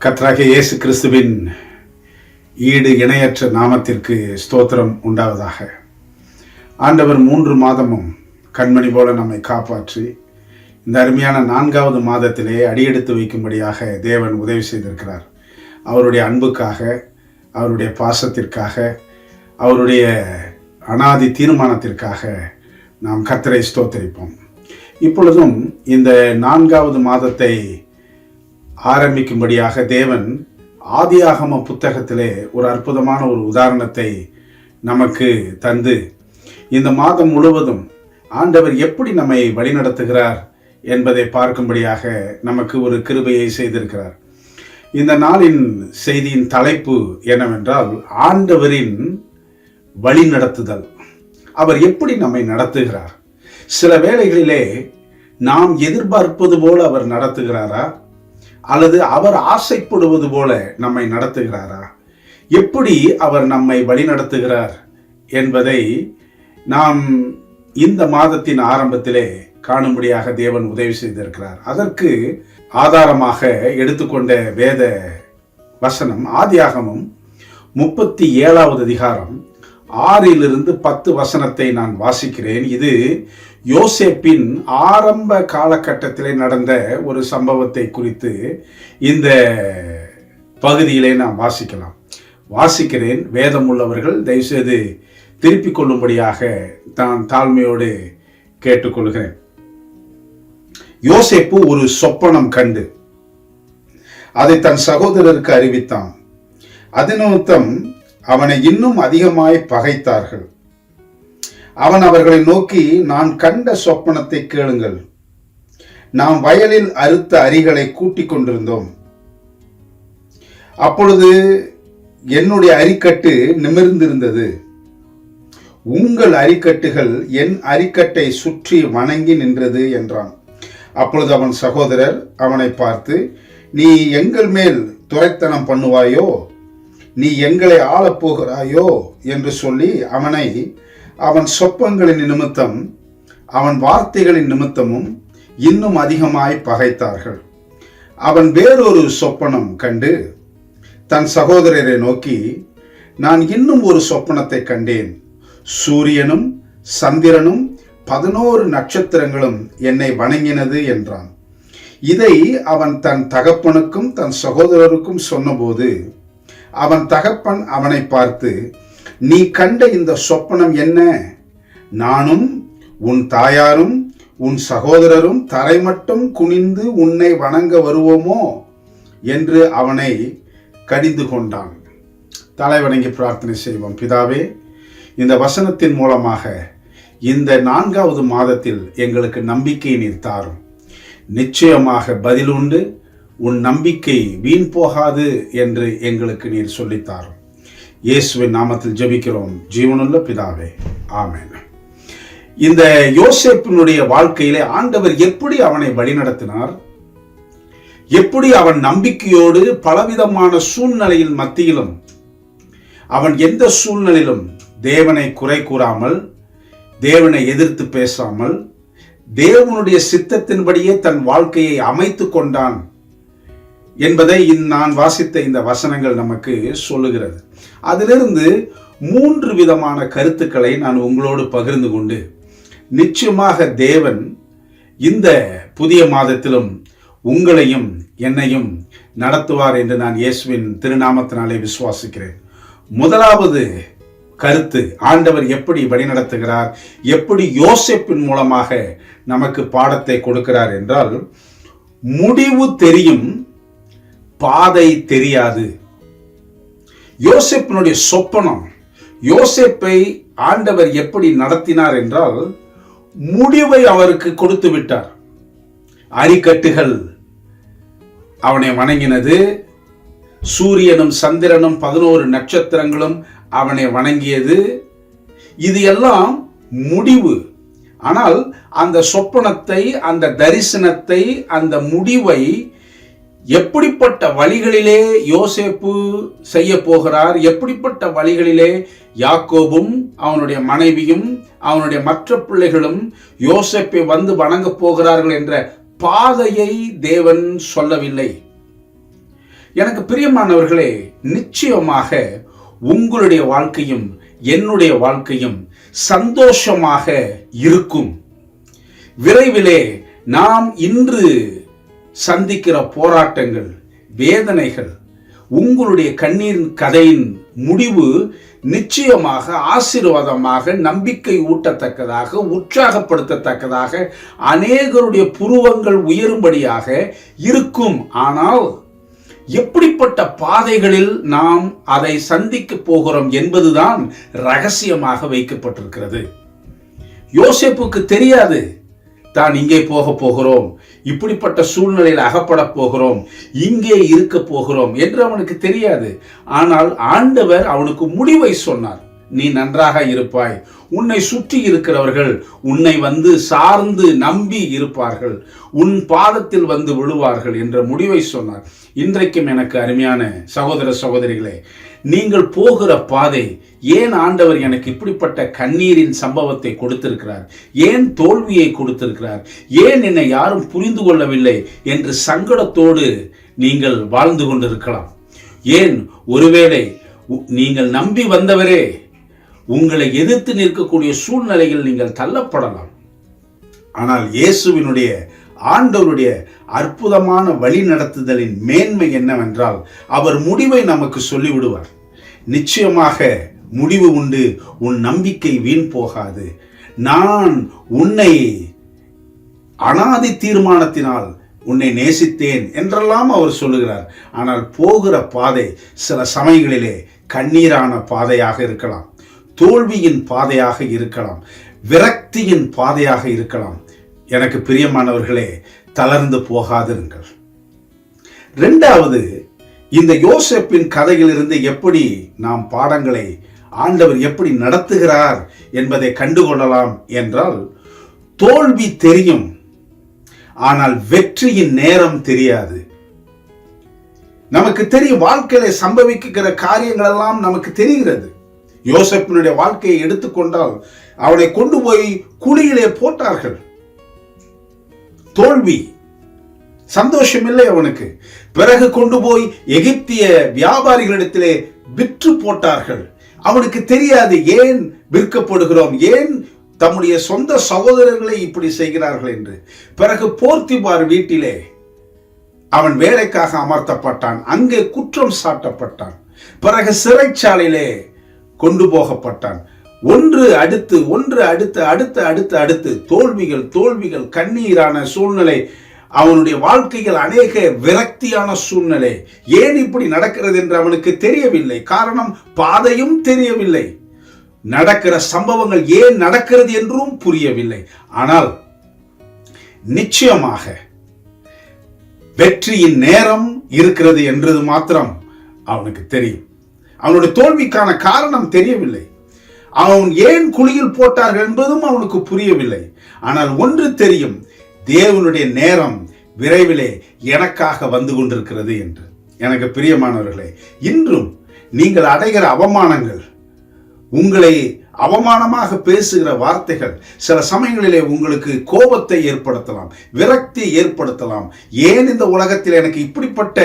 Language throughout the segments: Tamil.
கர்த்தராகிய இயேசு கிறிஸ்துவின் ஈடு இணையற்ற நாமத்திற்கு ஸ்தோத்திரம் உண்டாவதாக. ஆண்டவர் 3 மாதமும் கண்மணி போல நம்மை காப்பாற்றி இந்த அருமையான 4வது மாதத்திலே அடியெடுத்து வைக்கும்படியாக தேவன் உதவி செய்திருக்கிறார். அவருடைய அன்புக்காக, அவருடைய பாசத்திற்காக, அவருடைய அனாதி தீர்மானத்திற்காக நாம் கர்த்தரை ஸ்தோத்திரிப்போம். இப்பொழுதும் இந்த 4வது மாதத்தை ஆரம்பிக்கும்படியாக தேவன் ஆதியாகம புத்தகத்திலே ஒரு அற்புதமான ஒரு உதாரணத்தை நமக்கு தந்து இந்த மாதம் முழுவதும் ஆண்டவர் எப்படி நம்மை வழிநடத்துகிறார் என்பதை பார்க்கும்படியாக நமக்கு ஒரு கிருபையை செய்திருக்கிறார். இந்த நாளின் செய்தியின் தலைப்பு என்னவென்றால், ஆண்டவரின் வழிநடத்துதல். அவர் எப்படி நம்மை நடத்துகிறார்? சில வேளைகளிலே நாம் எதிர்பார்ப்பது போல அவர் நடத்துகிறாரா, அல்லது அவர் ஆசைப்படுவது போல நம்மை நடத்துகிறாரா? எப்படி அவர் நம்மை வழிநடத்துகிறார் என்பதை நாம் இந்த மாதத்தின் ஆரம்பத்திலே காணும்படியாக தேவன் உதவி செய்திருக்கிறார். அதற்கு ஆதாரமாக எடுத்துக்கொண்ட வேத வசனம் ஆதியாகமம் 37வது அதிகாரம் 6 - 10 வசனத்தை நான் வாசிக்கிறேன். இது யோசேப்பின் ஆரம்ப காலகட்டத்திலே நடந்த ஒரு சம்பவத்தை குறித்து இந்த பகுதியிலே நாம் வாசிக்கிறேன். வேதம் உள்ளவர்கள் தயவுசெய்து திருப்பிக் கொள்ளும்படியாக நான் தாழ்மையோடு கேட்டுக்கொள்கிறேன். யோசேப்பு ஒரு சொப்பனம் கண்டு அதை தன் சகோதரருக்கு அறிவித்தான். அதனிமித்தம் அவனை இன்னும் அதிகமாய் பகைத்தார்கள். அவன் அவர்களை நோக்கி, நான் கண்ட சொப்பனத்தை கேளுங்கள். நாம் வயலில் அறுத்த அரிகளை கூட்டிக் கொண்டிருந்தோம். அப்பொழுது என்னுடைய அரிக்கட்டு நிமிர்ந்திருந்தது. உங்கள் அரிக்கட்டுகள் என் அரிக்கட்டை சுற்றி வணங்கி நின்றது என்றான். அப்பொழுது அவன் சகோதரர் அவனை பார்த்து, நீ எங்கள் மேல் துரைத்தனம் பண்ணுவாயோ, நீ எங்களை ஆளப்போகிறாயோ என்று சொல்லி அவனை அவன் சொப்பங்களின் நிமித்தம் அவன் வார்த்தைகளின் நிமித்தமும் இன்னும் அதிகமாய் பகைத்தார்கள். அவன் வேறொரு சொப்பனம் கண்டு தன் சகோதரரை நோக்கி, நான் இன்னும் ஒரு சொப்பனத்தை கண்டேன். சூரியனும் சந்திரனும் 11 நட்சத்திரங்களும் என்னை வணங்கினது என்றான். இதை அவன் தன் தகப்பனுக்கும் தன் சகோதரருக்கும் சொன்னபோது அவன் தகப்பன் அவனை பார்த்து, நீ கண்ட இந்த சொப்பனம் என்ன? நானும் உன் தாயாரும் உன் சகோதரரும் தரை மட்டும் குனிந்து உன்னை வணங்க வருவோமோ என்று அவனை கடிந்து கொண்டான். தலை வணங்கி பிரார்த்தனை செய்வோம். பிதாவே, இந்த வசனத்தின் மூலமாக இந்த 4வது மாதத்தில் எங்களுக்கு நம்பிக்கை நீர் தாரும். நிச்சயமாக பதில் உண்டு, உன் நம்பிக்கை வீண் போகாது என்று எங்களுக்கு நீர் சொல்லித்தாரும். இயேசுவின் நாமத்தில் ஜெபிக்கிறோம் ஜீவனுள்ள பிதாவே, ஆமென். இந்த யோசேப்பினுடைய வாழ்க்கையிலே ஆண்டவர் எப்படி அவனை வழிநடத்தினார், எப்படி அவன் நம்பிக்கையோடு பலவிதமான சூழ்நிலையின் மத்தியிலும் அவன் எந்த சூழ்நிலையிலும் தேவனை குறை கூறாமல், தேவனை எதிர்த்து பேசாமல், தேவனுடைய சித்தத்தின்படியே தன் வாழ்க்கையை அமைத்து கொண்டான் என்பதை நான் வாசித்த இந்த வசனங்கள் நமக்கு சொல்லுகிறது. அதிலிருந்து 3 விதமான கருத்துக்களை நான் உங்களோடு பகிர்ந்து கொண்டு, நிச்சயமாக தேவன் இந்த புதிய மாதத்திலும் உங்களையும் என்னையும் நடத்துவார் என்று நான் இயேசுவின் திருநாமத்தினாலே விசுவாசிக்கிறேன். முதலாவது கருத்து, ஆண்டவர் எப்படி வழிநடத்துகிறார், எப்படி யோசேப்பின் மூலமாக நமக்கு பாடத்தை கொடுக்கிறார் என்றால், முடிவு தெரியும், பாதை தெரியாது. யோசேப்பினுடைய சொப்பனம், யோசேப்பை ஆண்டவர் எப்படி நடத்தினார் என்றால், முடிவை அவருக்கு கொடுத்து விட்டார். அரிக்கட்டுகள் அவனை வணங்கினது, சூரியனும் சந்திரனும் 11 நட்சத்திரங்களும் அவனை வணங்கியது. இது எல்லாம் முடிவு. ஆனால் அந்த சொப்பனத்தை, அந்த தரிசனத்தை, அந்த முடிவை எப்படிப்பட்ட வழிகளிலே யோசேப்பு செய்ய போகிறார், எப்படிப்பட்ட வழிகளிலே யாக்கோபும் அவனுடைய மனைவியும் அவனுடைய மற்ற பிள்ளைகளும் யோசேப்பை வந்து வணங்கப் போகிறார்கள் என்ற பாதையை தேவன் சொல்லவில்லை. எனக்கு பிரியமானவர்களே, நிச்சயமாக உங்களுடைய வாழ்க்கையும் என்னுடைய வாழ்க்கையும் சந்தோஷமாக இருக்கும். விரைவிலே நாம் இன்று சந்திக்கிற போராட்டங்கள், வேதனைகள், உங்களுடைய கண்ணீர் கதையின் முடிவு நிச்சயமாக ஆசீர்வாதமாக, நம்பிக்கை ஊட்டத்தக்கதாக, உற்சாகப்படுத்தத்தக்கதாக, அநேகருடைய புருவங்கள் உயரும்படியாக இருக்கும். ஆனால் எப்படிப்பட்ட பாதைகளில் நாம் அதை சந்திக்க போகிறோம் என்பதுதான் ரகசியமாக வைக்கப்பட்டிருக்கிறது. யோசேப்புக்கு தெரியாது தான் இங்கே போக போகிறோம், இப்படிப்பட்ட சூழ்நிலையில் அகப்பட போகிறோம், இங்கே இருக்க போகிறோம் என்று அவனுக்கு தெரியாது. ஆனால் ஆண்டவர் அவனுக்கு முடிவை சொன்னார். நீ நன்றாக இருப்பாய், உன்னை சுற்றி இருக்கிறவர்கள் உன்னை சார்ந்து நம்பி இருப்பார்கள், உன் பாதத்தில் விழுவார்கள் என்ற முடிவை சொன்னார். இன்றைக்கும் எனக்கு அருமையான சகோதர சகோதரிகளே, நீங்கள் போகிற பாதை, ஏன் ஆண்டவர் எனக்கு இப்படிப்பட்ட கண்ணீரின் சம்பவத்தை கொடுத்திருக்கிறார், ஏன் தோல்வியை கொடுத்திருக்கிறார், ஏன் என்னை யாரும் புரிந்து கொள்ளவில்லை என்று சங்கடத்தோடு நீங்கள் வாழ்ந்து கொண்டிருக்கலாம். ஏன் ஒருவேளை நீங்கள் நம்பி வந்தவரே உங்களை எதிர்த்து நிற்கக்கூடிய சூழ்நிலையில் நீங்கள் தள்ளப்படலாம். ஆனால் இயேசுவினுடைய ஆண்டவருடைய அற்புதமான வழி நடத்துதலின் மேன்மை என்னவென்றால், அவர் முடிவை நமக்கு சொல்லிவிடுவார். நிச்சயமாக முடிவு உண்டு, உன் நம்பிக்கை வீண் போகாது, நான் உன்னை அனாதி தீர்மானத்தினால் உன்னை நேசித்தேன் என்றெல்லாம் அவர் சொல்லுகிறார். ஆனால் போகிற பாதை சில சமயங்களிலே கண்ணீரான பாதையாக இருக்கலாம், தோல்வியின் பாதையாக இருக்கலாம், விரக்தியின் பாதையாக இருக்கலாம். எனக்கு பிரியமானவர்களே, தளர்ந்து போகாதிருங்கள். இரண்டாவது, இந்த யோசேப்பின் கதையிலிருந்து எப்படி நாம் பாடங்களை ஆண்டவர் எப்படி நடத்துகிறார் என்பதை கண்டுகொள்ளலாம் என்றால், தோல்வி தெரியும், ஆனால் வெற்றியின் நேரம் தெரியாது. நமக்கு தெரியும், வாழ்க்கையில சம்பவிக்கிற காரியங்கள் எல்லாம் நமக்கு தெரிகிறது. யோசேப்பினுடைய வாழ்க்கையை எடுத்துக்கொண்டால், அவனை கொண்டு போய் குழியிலே போட்டார்கள். தோல்வி, சந்தோஷம் இல்லை அவனுக்கு. பிறகு கொண்டு போய் எகிப்திய வியாபாரிகளிடத்திலே விற்று போட்டார்கள். அவனுக்கு தெரியாது ஏன் விற்கப்படுகிறோம், ஏன் தம்முடைய சொந்த சகோதரர்களை இப்படி செய்கிறார்கள் என்று. பிறகு போர்த்திபார் வீட்டிலே அவன் வேலைக்காக அமர்த்தப்பட்டான், அங்கே குற்றம் சாட்டப்பட்டான். பிறகு சிறைச்சாலையிலே கொண்டு போகப்பட்டான். ஒன்று அடுத்து ஒன்று, அடுத்து அடுத்து அடுத்து அடுத்து தோல்விகள் தோல்விகள், கண்ணீரான சூழ்நிலை, அவனுடைய வாழ்க்கையில் அநேக விரக்தியான சூழ்நிலை. ஏன் இப்படி நடக்கிறது என்று அவனுக்கு தெரியவில்லை. காரணம், பாதையும் தெரியவில்லை, நடக்கிற சம்பவங்கள் ஏன் நடக்கிறது என்றும் புரியவில்லை. ஆனால் நிச்சயமாக வெற்றியின் நேரம் இருக்கிறது என்றது மாத்திரம் அவனுக்கு தெரியும். அவனுடைய தோல்விக்கான காரணம் தெரியவில்லை. அவன் ஏன் குழியில் போட்டார்கள் என்பதும் அவனுக்கு புரியவில்லை. ஆனால் ஒன்று தெரியும், தேவனுடைய நேரம் விரைவிலே எனக்காக வந்து கொண்டிருக்கிறது என்று. எனக்கு பிரியமானவர்களே, இன்றும் நீங்கள் அடைகிற அவமானங்கள், உங்களை அவமானமாக பேசுகிற வார்த்தைகள் சில சமயங்களிலே உங்களுக்கு கோபத்தை ஏற்படுத்தலாம், விரக்தி ஏற்படுத்தலாம். ஏன் இந்த உலகத்தில் எனக்கு இப்படிப்பட்ட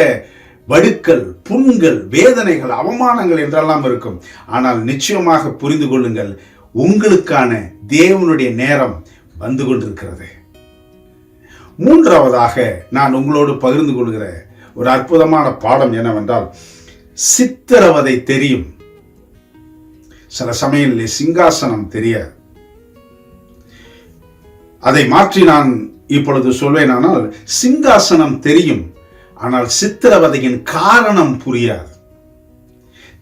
வடுக்கள், புண்கள், வேதனைகள், அவமானங்கள் என்றெல்லாம் இருக்கும். ஆனால் நிச்சயமாக புரிந்து கொள்ளுங்கள், உங்களுக்கான தேவனுடைய நேரம் வந்து கொண்டிருக்கிறது. மூன்றாவதாக நான் உங்களோடு பகிர்ந்து கொள்கிற ஒரு அற்புதமான பாடம் என்னவென்றால், சித்திரவதை தெரியும், சில சமயங்களிலே சிங்காசனம் தெரியாது. அதை மாற்றி நான் இப்பொழுது சொல்வேனானால், சிங்காசனம் தெரியும், ஆனால் சித்திரவதையின் காரணம் புரியாது.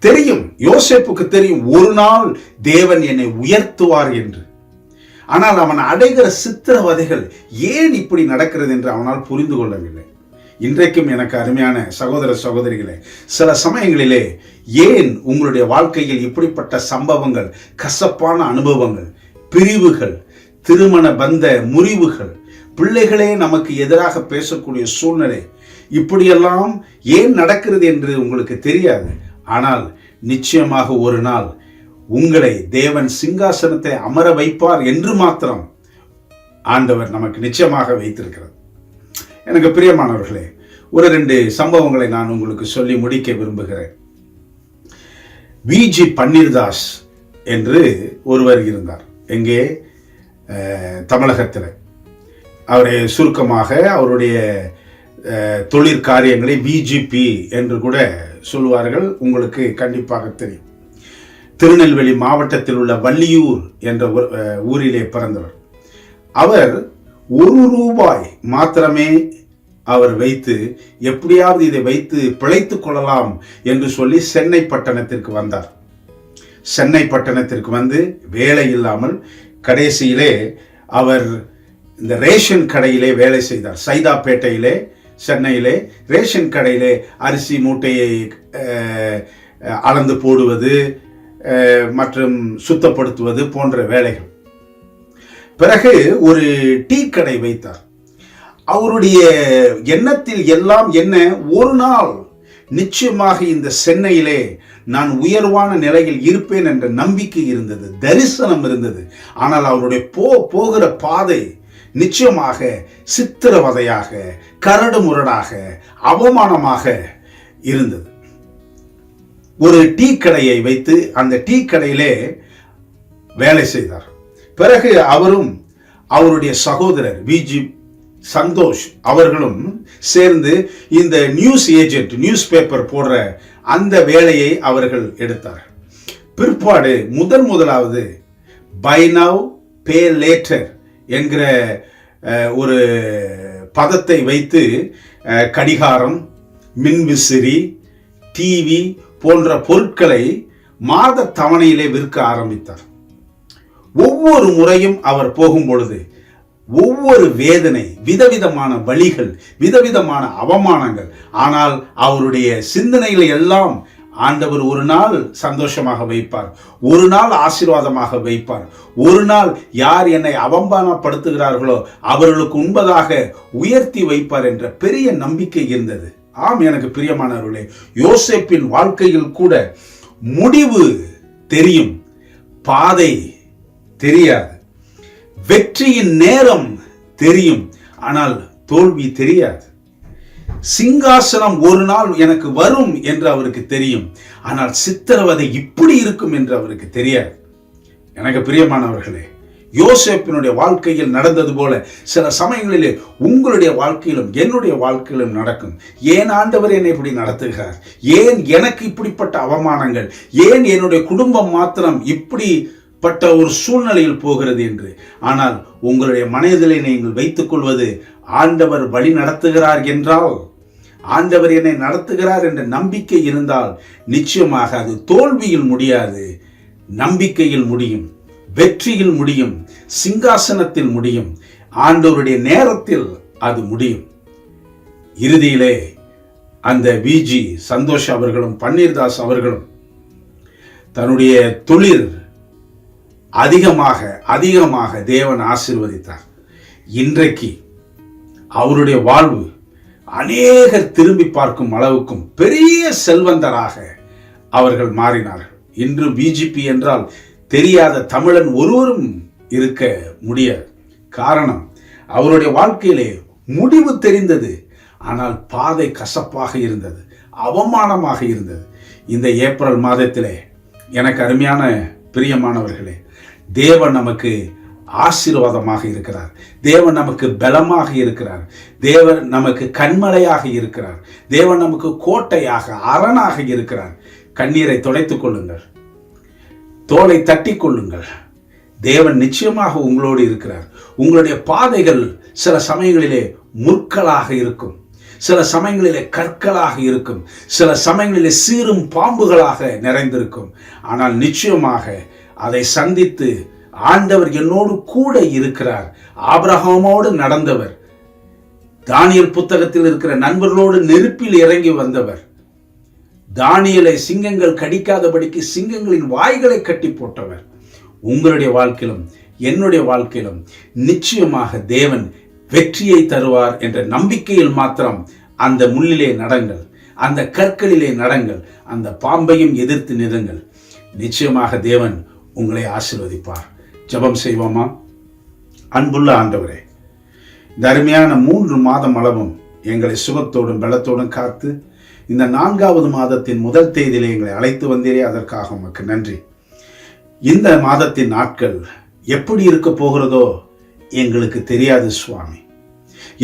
தெரியும், யோசேப்புக்கு தெரியும், ஒரு நாள் தேவன் என்னை உயர்த்துவார் என்று. ஆனால் அவன் அடைகிற சித்திரவதைகள் ஏன் இப்படி நடக்கிறது என்று அவனால் புரிந்து கொள்ளவில்லை. இன்றைக்கும் எனக்கு அருமையான சகோதர சகோதரிகளே, சில சமயங்களிலே ஏன் உங்களுடைய வாழ்க்கையில் இப்படிப்பட்ட சம்பவங்கள், கசப்பான அனுபவங்கள், பிரிவுகள், திருமண பந்த முறிவுகள், பிள்ளைகளே நமக்கு எதிராக பேசக்கூடிய சூழ்நிலை, இப்படியெல்லாம் ஏன் நடக்கிறது என்று உங்களுக்கு தெரியாது. ஆனால் நிச்சயமாக ஒரு நாள் உங்களை தேவன் சிங்காசனத்தை அமர வைப்பார் என்று மாத்திரம் ஆண்டவர் நமக்கு நிச்சயமாக வைத்திருக்கிறார். எனக்கு பிரியமானவர்களே, ஒரு 2 சம்பவங்களை நான் உங்களுக்கு சொல்லி முடிக்க விரும்புகிறேன். விஜி பன்னீர்தாஸ் என்று ஒருவர் இருந்தார். எங்கே? தமிழகத்தில். அவரை சுருக்கமாக அவருடைய தொழிற்காரியங்களை விஜிபி என்று கூட சொல்வார்கள். உங்களுக்கு கண்டிப்பாக தெரியும். திருநெல்வேலி மாவட்டத்தில் உள்ள வள்ளியூர் என்ற ஊரிலே பிறந்தவர். அவர் ₹1 மாத்திரமே அவர் வைத்து எப்படியாவது இதை வைத்து பிழைத்துக் கொள்ளலாம் என்று சொல்லி சென்னை பட்டணத்திற்கு வந்தார். சென்னை பட்டணத்திற்கு வந்து வேலை இல்லாமல் கடைசியிலே அவர் இந்த ரேஷன் கடையிலே வேலை செய்தார். சைதாப்பேட்டையிலே, சென்னையிலே ரேஷன் கடையிலே அரிசி மூட்டையை அளந்து போடுவது மற்றும் சுத்தப்படுத்துவது போன்ற வேலைகள். பிறகு ஒரு டீ கடை வைத்தார். அவருடைய எண்ணத்தில் எல்லாம் என்ன, ஒரு நாள் நிச்சயமாக இந்த சென்னையிலே நான் உயர்வான நிலையில் இருப்பேன் என்ற நம்பிக்கை இருந்தது, தரிசனம் இருந்தது. ஆனால் அவருடைய போகிற பாதை நிச்சயமாக சித்திரவதையாக, கரடு முரடாக, அவமானமாக இருந்தது. ஒரு டீ கடையை வைத்து அந்த டீ கடையிலே வேலை செய்தார். பிறகு அவரும் அவருடைய சகோதரர் விஜி சந்தோஷ் அவர்களும் சேர்ந்து இந்த நியூஸ் ஏஜென்ட், நியூஸ் பேப்பர் போடுற அந்த வேலையை அவர்கள் எடுத்தார்கள். பிற்பாடு முதலாவது பை நவ் பே லேட்டர் என்கிற ஒரு பதத்தை வைத்து கடிகாரம், மின்விசிறி, டிவி போன்ற பொருட்களை மாத தவணையிலே விற்க ஆரம்பித்தார். ஒவ்வொரு முறையும் அவர் போகும் பொழுது ஒவ்வொரு வேதனை, விதவிதமான வழிகள், விதவிதமான அவமானங்கள். ஆனால் அவருடைய சிந்தனைகளை எல்லாம் ஆண்டவர் ஒரு நாள் சந்தோஷமாக வைப்பார், ஒரு நாள் ஆசீர்வாதமாக வைப்பார், ஒரு நாள் யார் என்னை அவமானப்படுத்துகிறார்களோ அவர்களுக்கு உண்பதாக உயர்த்தி வைப்பார் என்ற பெரிய நம்பிக்கை இருந்தது. ஆம், எனக்கு பிரியமானவர்களே, யோசேப்பின் வாழ்க்கையில் கூட முடிவு தெரியும், பாதை தெரியாது. வெற்றியின் நேரம் தெரியும், ஆனால் தோல்வி தெரியாது. சிங்காசனம் ஒரு நாள் எனக்கு வரும் என்று அவருக்கு தெரியும், ஆனால் சித்திரவதை இப்படி இருக்கும் என்று அவருக்கு தெரியாது. எனக்கு பிரியமானவர்களே, யோசேப்பினுடைய வாழ்க்கையில் நடந்தது போல சில சமயங்களிலே உங்களுடைய வாழ்க்கையிலும் என்னுடைய வாழ்க்கையிலும் நடக்கும். ஏன் ஆண்டவர் என்னை இப்படி நடத்துகிறார்? ஏன் எனக்கு இப்படிப்பட்ட அவமானங்கள்? ஏன் என்னுடைய குடும்பம் மாத்திரம் இப்படிப்பட்ட ஒரு சூழ்நிலையில் போகிறது என்று. ஆனால் உங்களுடைய மனதிலே நீங்கள் வைத்துக் கொள்வது, ஆண்டவர் வழி நடத்துகிறார் என்றால், ஆண்டவர் என்னை நடத்துகிறார் என்ற நம்பிக்கை இருந்தால் நிச்சயமாக அது தோல்வியில் முடியாது, நம்பிக்கையில் முடியும், வெற்றியில் முடியும், சிங்காசனத்தில் முடியும், ஆண்டவருடைய நேரத்தில் அது முடியும். இறுதியிலே அந்த விஜி சந்தோஷ் அவர்களும் பன்னீர்தாஸ் அவர்களும் தன்னுடைய தொழில் அதிகமாக தேவன் ஆசீர்வதித்தார். இன்றைக்கு அவருடைய வாழ்வு அநேகர் திரும்பி பார்க்கும் அளவுக்கும் பெரிய செல்வந்தராக அவர்கள் மாறினார்கள். இன்று பிஜேபி என்றால் தெரியாத தமிழன் ஒருவரும் இருக்க முடியாது. காரணம், அவருடைய வாழ்க்கையிலே முடிவு தெரிந்தது, ஆனால் பாதை கசப்பாக இருந்தது, அவமானமாக இருந்தது. இந்த ஏப்ரல் மாதத்திலே எனக்கு அருமையான பிரியமானவர்களே, தேவன் நமக்கு ஆசீர்வாதமாக இருக்கிறார், தேவன் நமக்கு பலமாக இருக்கிறார், தேவன் நமக்கு கண்மலையாக இருக்கிறார், தேவன் நமக்கு கோட்டையாக அரணாக இருக்கிறார். கண்ணீரை துடைத்துக் கொள்ளுங்கள், தோலை தட்டி கொள்ளுங்கள். தேவன் நிச்சயமாக உங்களோடு இருக்கிறார். உங்களுடைய பாதைகள் சில சமயங்களிலே முற்களாக இருக்கும், சில சமயங்களிலே கற்களாக இருக்கும், சில சமயங்களிலே சீரும் பாம்புகளாக நிறைந்திருக்கும். ஆனால் நிச்சயமாக அதை சந்தித்து ஆண்டவர் என்னோடு கூட இருக்கிறார். ஆபிரகாமோடு நடந்தவர், தானியேல் புத்தகத்தில் இருக்கிற நண்பர்களோடு நெருப்பில் இறங்கி வந்தவர், தானியேலை சிங்கங்கள் கடிக்காதபடிக்கு சிங்கங்களின் வாய்களை கட்டி போட்டவர். உங்களுடைய வாழ்க்கையிலும் என்னுடைய வாழ்க்கையிலும் நிச்சயமாக தேவன் வெற்றியை தருவார் என்ற நம்பிக்கையில் மாத்திரம் அந்த முள்ளிலே நடங்கள், அந்த கற்களிலே நடங்கள், அந்த பாம்பையும் எதிர்த்து நிறுங்கள். நிச்சயமாக தேவன் உங்களை ஆசீர்வதிப்பார். ஜெபம் செய்வோமா? அன்புள்ள ஆண்டவரே, இந்த அருமையான 3 மாதம் அளவும் எங்களை சுகத்தோடும் பலத்தோடும் காத்து இந்த 4வது மாதத்தின் முதல் தேதியிலே எங்களை அழைத்து வந்தீரே, அதற்காக உமக்கு நன்றி. இந்த மாதத்தின் நாட்கள் எப்படி இருக்க போகிறதோ எங்களுக்கு தெரியாது சுவாமி.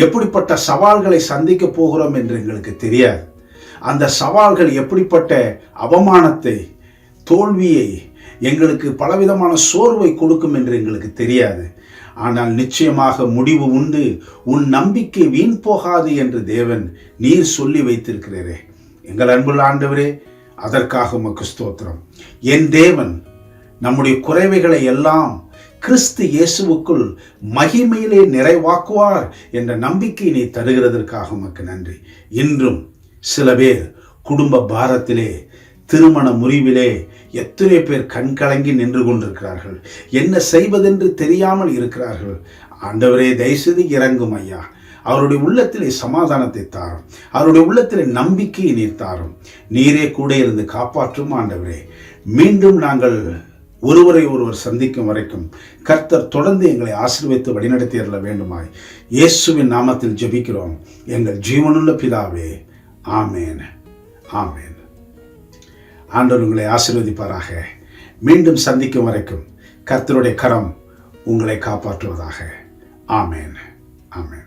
எப்படிப்பட்ட சவால்களை சந்திக்க போகிறோம் என்று எங்களுக்கு தெரியாது. அந்த சவால்கள் எப்படிப்பட்ட அவமானத்தை, தோல்வியை, எங்களுக்கு பலவிதமான சோர்வை கொடுக்கும் என்று எங்களுக்கு தெரியாது. ஆனால் நிச்சயமாக முடிவு உண்டு, உன் நம்பிக்கை வீண் போகாது என்று தேவன் நீர் சொல்லி வைத்திருக்கிறீரே. எங்கள் அன்புள்ள ஆண்டவரே, அதற்காக உமக்கு ஸ்தோத்திரம். என் தேவன் நம்முடைய குறைவைகளை எல்லாம் கிறிஸ்து இயேசுவுக்குள் மகிமையிலே நிறைவாக்குவார் என்ற நம்பிக்கை நீ தருகிறதற்காக உமக்கு நன்றி. இன்றும் சில பேர் குடும்ப பாரத்திலே, திருமண முறிவிலே எத்தனை பேர் கண்கலங்கி நின்று கொண்டிருக்கிறார்கள். என்ன செய்வதென்று தெரியாமல் இருக்கிறார்கள். ஆண்டவரே, தயவுசெய்து இறங்கும் ஐயா. அவருடைய உள்ளத்திலே சமாதானத்தை தாரும், அவருடைய உள்ளத்திலே நம்பிக்கையை நீர் தாரும். நீரே கூட இருந்து காப்பாற்றும் ஆண்டவரே. மீண்டும் நாங்கள் ஒருவரை ஒருவர் சந்திக்கும் வரைக்கும் கர்த்தர் தொடர்ந்து எங்களை ஆசீர்வதித்து வழிநடத்தி அருள வேண்டுமாய் இயேசுவின் நாமத்தில் ஜெபிக்கிறோம் எங்கள் ஜீவனுள்ள பிதாவே. ஆமேன், ஆமேன். ஆண்டவர் உங்களை ஆசீர்வதிப்பாராக. மீண்டும் சந்திக்கும் வரைக்கும் கர்த்தருடைய கரம் உங்களை காப்பாற்றுவதாக. ஆமேன், ஆமேன்.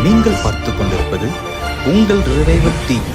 நீங்கள் பார்த்துக் கொண்டிருப்பது உங்கள் ரிவைவல் டிவி.